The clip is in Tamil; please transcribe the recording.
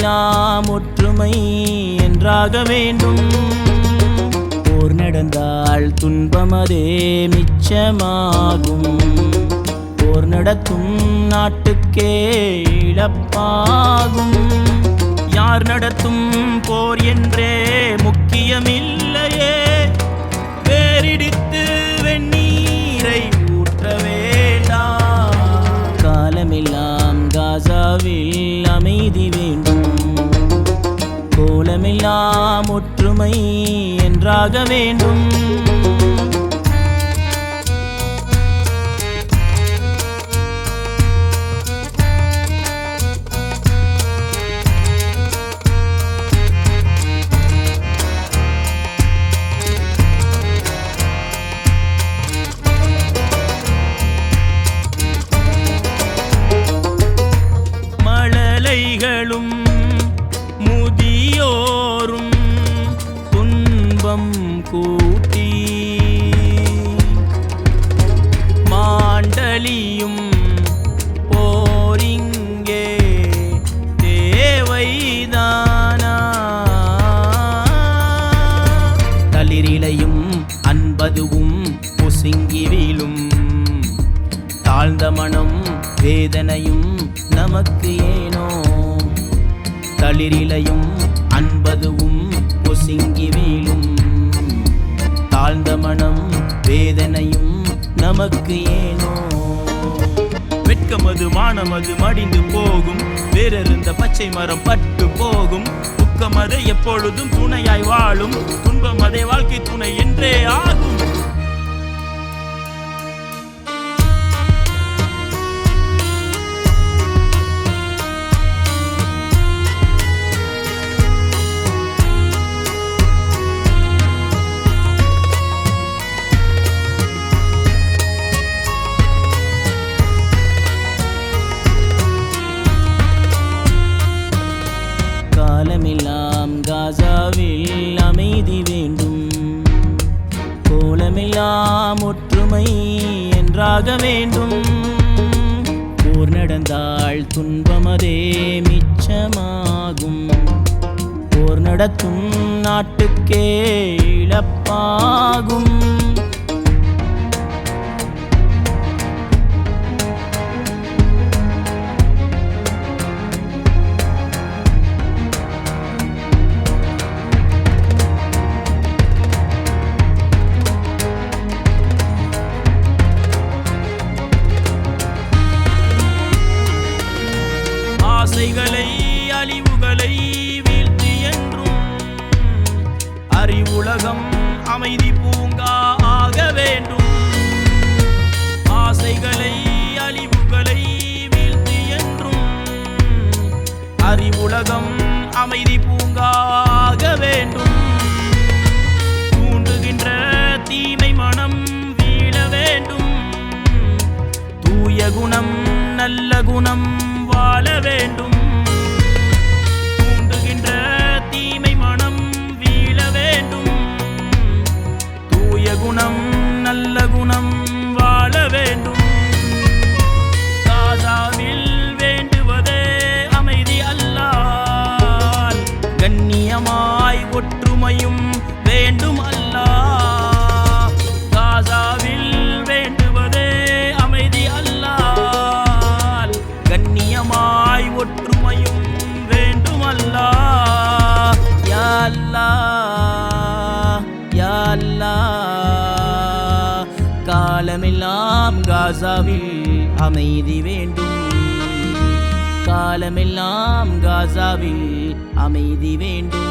காலமெல்லாம் ஒற்றுமை என்றாக வேண்டும். போர் நடந்தால் துன்பமதே மிச்சமாகும். போர் நடத்தும் நாட்டுக்கே இழப்பாகும். யார் நடத்தும் போர் என்றே முக்கியமில்லையே, வேரிடித்து வெந்நீரை ஊற்ற வேண்டாம். காலமெல்லாம் காசாவில் அமைதி வேண்டும். கோலமெல்லாம் ஒற்றுமை என்றாக வேண்டும். மழலைகளும் முதியோரும் துன்பம் கூட்டி, மாண்டலியும் போரிங்கே தேவைதானா? தளிரிலையும் அன்பதுவும் பொசுங்கி வீழும். தாழ்ந்த மனம் வேதனையும் நமக்கு ஏனோ? தளிரிலையும் அன்பதுவும் பொசுங்கி வீழும். தாழ்ந்த மனம் வேதனையும் நமக்கு ஏனோ? வெட்கமது மானமது மடிந்து போகும். வேறிருந்த பச்சை மரம் பட்டு போகும். துக்கமதை எப்பொழுதும் துணையாய் வாழும். துன்பமதை வாழ்க்கை துணை என்றே ஆகும். காலமெல்லாம் காசாவில் அமைதி வேண்டும். கோலமெல்லாம் ஒற்றுமை என்றாக வேண்டும். போர் நடந்தால் துன்பமதே மிச்சமாகும். போர் நடத்தும் நாட்டுக்கே இழப்பாகும். ஆசைகளை அழிவுகளை வீழ்த்தி என்றும் அறிவுலகம் அமைதி பூங்கா ஆக வேண்டும். ஆசைகளை அழிவுகளை வீழ்த்தி என்றும் அறிவுலகம் அமைதி பூங்கா ஆக வேண்டும். தூண்டுகின்ற தீமை மனம் வீழ வேண்டும். தூய குணம் நல்ல குணம் வாழ வேண்டும். தூண்டுகின்ற தீமை மனம் வீழ வேண்டும். தூய குணம் நல்ல குணம் வாழ வேண்டும். காசாவில் வேண்டுவதே அமைதி அல்லாஹ். கண்ணியமாய் ஒற்றுமையும் வேண்டும் அல்லாஹ். காசாவில் வேண்டுவதே அமைதி அல்லாஹ். கண்ணியமாய் ஒற்றுமையும் வேண்டும் அல்லாஹ். யா அல்லாஹ் யா அல்லாஹ். காலமெல்லாம் காசாவில் அமைதி வேண்டும். காலமெல்லாம் காசாவில் அமைதி வேண்டும்.